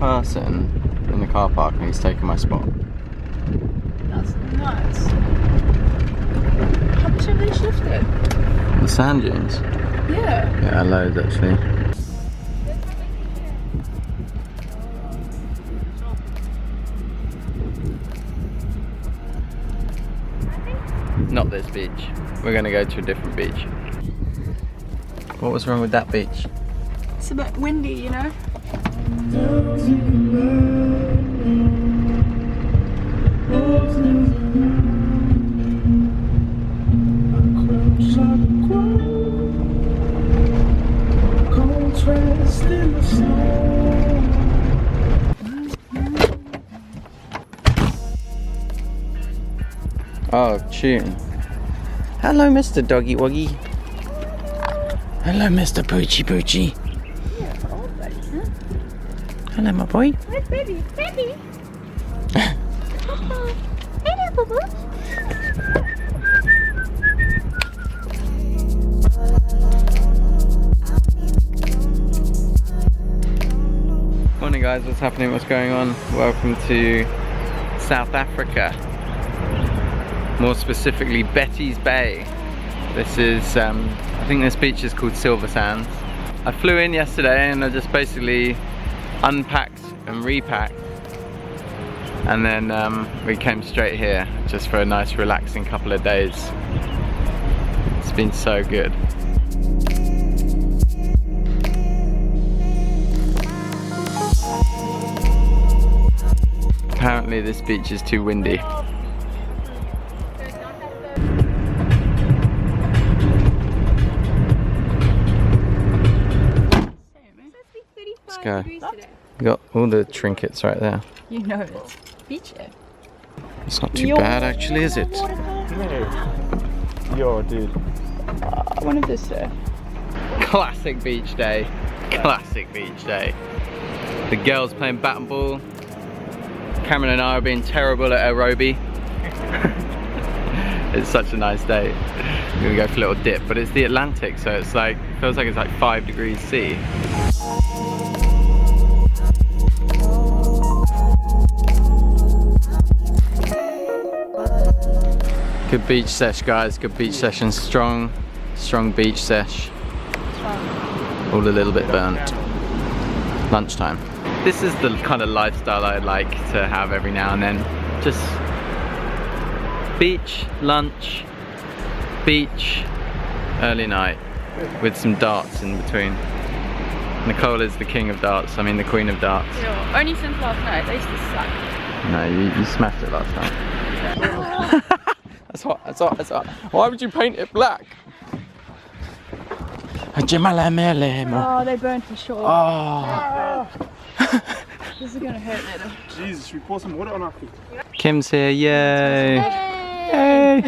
person in the car park and he's taken my spot. That's nuts. How much have they shifted? The sand dunes? Yeah. Yeah, loads actually. Not this beach. We're gonna go to a different beach. What was wrong with that beach? It's a bit windy, you know? Oh, tune. Hello, Mr. Doggy Woggy. Hello, Mr. Poochie Poochie. Yeah, old buddy, huh? Hello, my boy. Where's baby? Baby! Hello, boo boo. Morning guys, what's happening, what's going on? Welcome to South Africa. More specifically, Betty's Bay. This is, I think this beach is called Silver Sands. I flew in yesterday and I just basically unpacked and repacked. And then we came straight here just for a nice relaxing couple of days. It's been so good. Apparently this beach is too windy. Let's go. We got all the trinkets right there. You know it's beach day. It's not too bad actually, is it? Yo, dude. One of this Classic beach day. Classic beach day. The girls playing bat and ball. Cameron and I are being terrible at aerobie. It's such a nice day. We're gonna go for a little dip, but it's the Atlantic, so it's like, feels like it's like 5 degrees C. Good beach sesh, guys. Good beach session. Strong beach sesh. All a little bit burnt. Lunchtime. This is the kind of lifestyle I like to have every now and then. Just beach, lunch, beach, early night, with some darts in between. Nicole is the king of darts, I mean the queen of darts. Yeah, only since last night, they used to suck. No, you smashed it last time. That's hot, that's hot, that's hot. Why would you paint it black? Oh, they burned for sure. Oh. This is gonna hurt later. Jesus, should we pour some water on our feet? Kim's here, yay! Yay!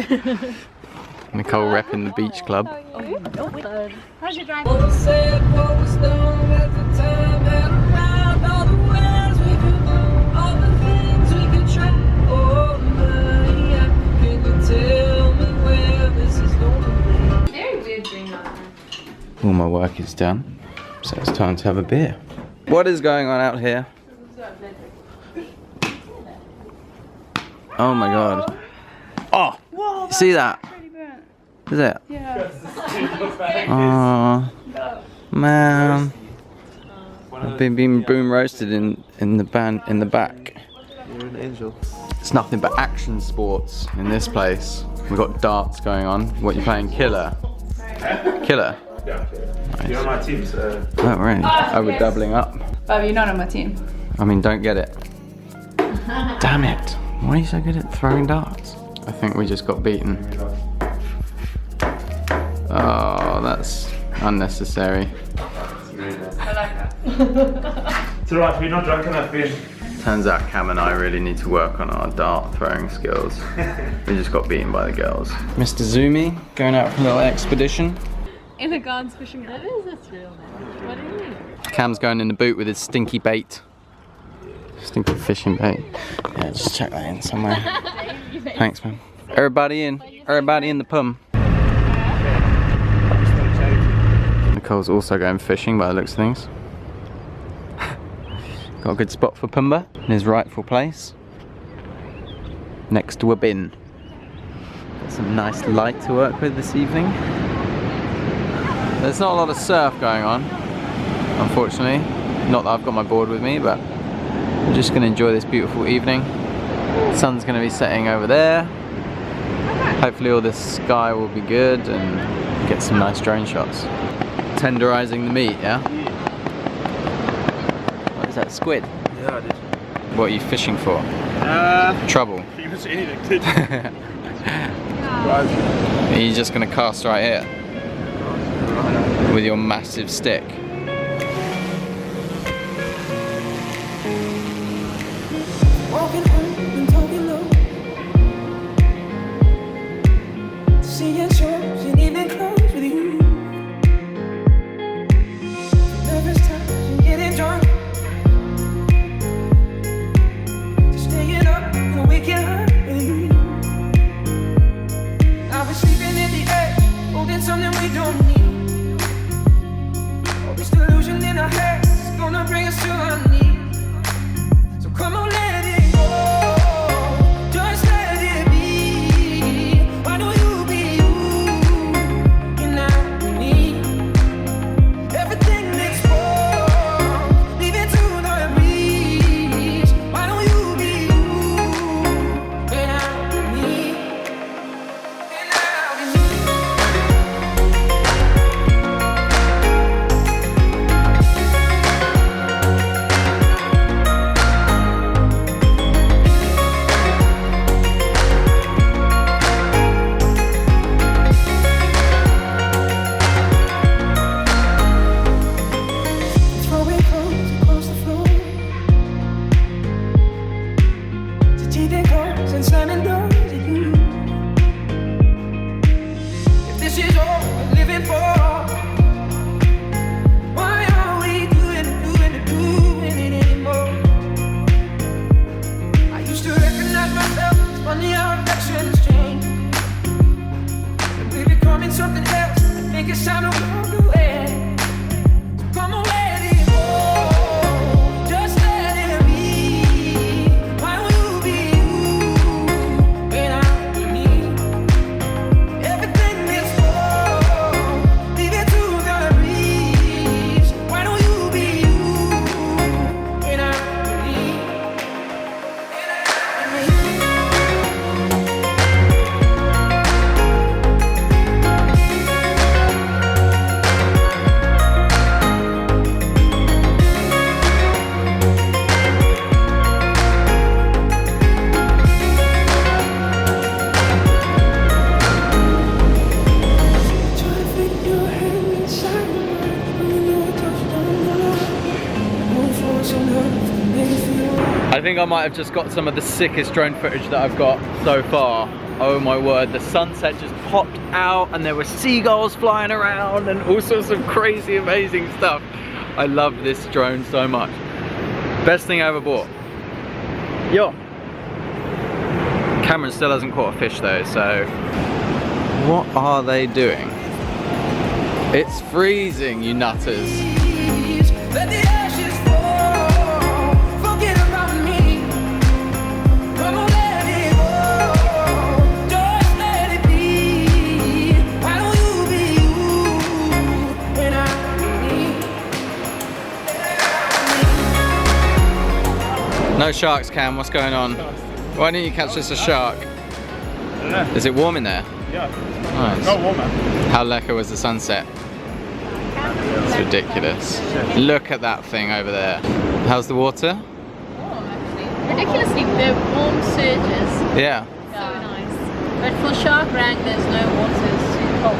Nicole repping the beach club. How's your drive? All my work is done, so it's time to have a beer. What is going on out here? Oh my god. Oh! Whoa, See that? Is it? Yeah. Oh man. I've been boom roasted in the back. You're an angel. It's nothing but action sports in this place. We've got darts going on. What, you playing killer? Killer? Yeah. Nice. You're on my team, so. Oh really? Oh, we're doubling up. Bob, you're not on my team. I mean, don't get it. Damn it. Why are you so good at throwing darts? I think we just got beaten. Oh, that's unnecessary. I like that. It's alright, we're not drunk enough, Ben. Turns out Cam and I really need to work on our dart throwing skills. We just got beaten by the girls. Mr. Zumi, going out for a little expedition. In the gardens fishing. That is a thrill, man. What do you mean? Cam's going in the boot with his stinky bait. Stinky fishing bait. Yeah, just chuck that in somewhere. Thanks, man. Everybody in the pum. Nicole's also going fishing by the looks of things. Got a good spot for Pumbaa in his rightful place, next to a bin. Got some nice light to work with this evening. There's not a lot of surf going on, unfortunately. Not that I've got my board with me, but I'm just going to enjoy this beautiful evening. The sun's going to be setting over there. Hopefully all this sky will be good and get some nice drone shots. Tenderizing the meat, yeah? What is that, squid? Yeah, I did. What are you fishing for? Trouble. You can see anything, kid. Are you just going to cast right here? With your massive stick? Walking home and talking low, seeing shows and evening clothes with you. Nervous times and getting drunk, staying up in a weekend hurt with you. I've been sleeping in the edge, holding something we don't need. All this delusion in our heads is gonna bring us to our knees. So come on, let it go. Just let it be. Why don't you be you? You're not me. Everything exposed, leave it to the breeze. Why don't you be you? You're not me. You're not me. Throwing clothes across the floor, taking calls and slamming doors at you. If this is all we're living for, why are we doing it anymore? I used to recognize myself, it's funny how affections change. And we're becoming something else. I think it's time to walk away. So come on, let it go. Just let it be. Why will you be you without me? Everything is full. Leave it to the breeze. Why don't you be you without me? Try to fit your hand inside mine. When you know it touched on the line. Move forward so enough to make it feel right. I think I might have just got some of the sickest drone footage that I've got so far. Oh my word, the sunset just popped out and there were seagulls flying around and all sorts of crazy amazing stuff. I love this drone so much. Best thing I ever bought. Yo. Cameron still hasn't caught a fish though, so what are they doing? It's freezing, you nutters. Please, let the ashes fall. Forget about me. Come on, let it go. Just let it be. Why don't you be you and I me? No sharks, Cam, what's going on? Why didn't you catch us a shark? Yeah. Is it warm in there? Yeah. Nice. Not warmer. How lekker was the sunset? It's ridiculous. Look at that thing over there. How's the water? Warm, actually. Ridiculously, they're warm surges. Yeah. So nice. But for shark rank, there's no water. It's too cold.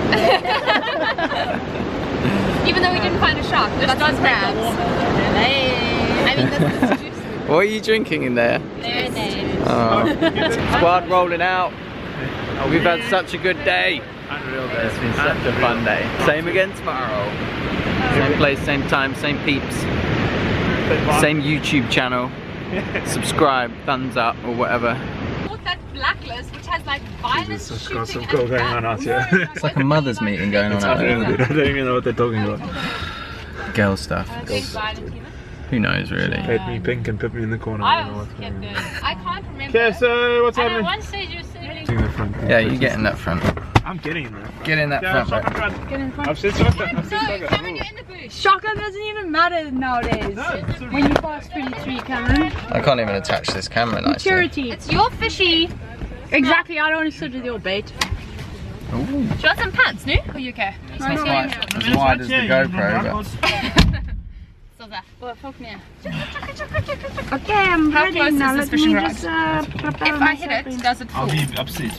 Even though we didn't find a shark, we got some crabs. Hey. I mean, that's juicy. What are you drinking in there? Mayonnaise. Oh. Squad rolling out. We've had such a good day. Unreal day. It's been such a fun day. Same again tomorrow. Same place, same time, same peeps. Same YouTube channel. Subscribe, thumbs up or whatever. That blacklist, which has like violent shooting some and cool going on out here. It's like a mother's meeting going on out I there. don't even know what they're talking about. Girl stuff. Big violent, Who knows, really? Paid me pink and put me in the corner. I always get good. I can't remember. Okay, so what's And at happening? one stage you were sitting. In the front. Yeah, you get in that front. I'm getting in there. Get in that Yeah, front, shotgun bro. front. Get in front. I've said shotgun. I've No, said shotgun. Cameron, you're in the bush. Shotgun doesn't even matter nowadays. When you pass 23, Cameron. I can't even attach this camera nicely. Maturity. It's your fishy. Exactly, I don't want to sit with your bait. Ooh. Do you want some pants, no? Or you okay? It's not quite as wide as the GoPro, So that. Well, fuck me. Okay, I'm How ready close now. is Let this fishing me rod? just prepare If I hit myself it, in. does it fall? I'll be upstairs.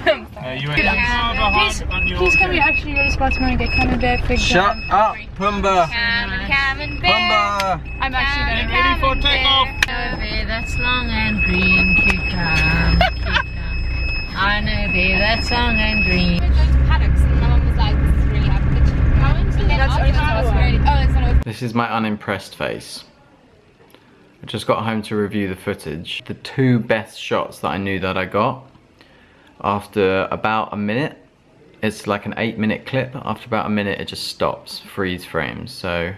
You ain't Please can we actually go to spots where we get Canon there? Shut up, Pumba! Cameron Pumba! I'm actually ready for takeoff. Know that's long and green, cucumber, cucumber. I know babe, that's long and green. We were going to paddocks and my mum was like, this is really happening. This is my unimpressed face. I just got home to review the footage. The two best shots that I knew that I got, after about a minute, it's like an 8-minute clip. After about a minute it just stops, freeze frames. So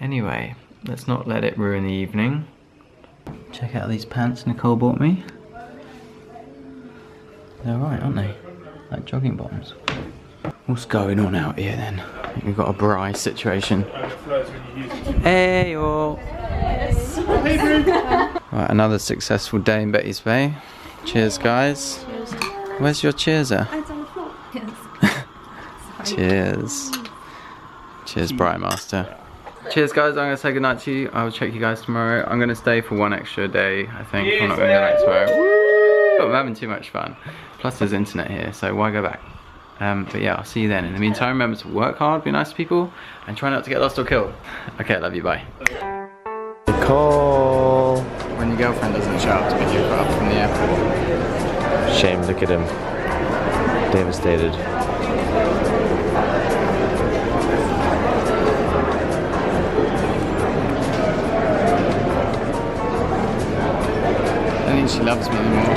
anyway, let's not let it ruin the evening. Check out these pants Nicole bought me. They're alright, aren't they? Like jogging bottoms. What's going on out here then? We've got a Bry situation. Hey all! Right, another successful day in Betty's Bay. Cheers guys. Cheers. Where's your cheerser? It's on the floor. Cheers. Cheers Bry Master. Cheers guys, I'm going to say goodnight to you. I will check you guys tomorrow. I'm going to stay for one extra day, I think. I'm not going to go back tomorrow. Woo! I'm having too much fun. Plus there's internet here, so why go back? But yeah, I'll see you then. In the meantime, remember to work hard, be nice to people, and try not to get lost or killed. Okay, I love you, bye. Nicole. When your girlfriend doesn't show up to pick you up from the airport. Shame, look at him. Devastated. I don't think she loves me anymore.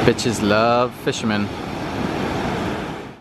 Bitches love fishermen.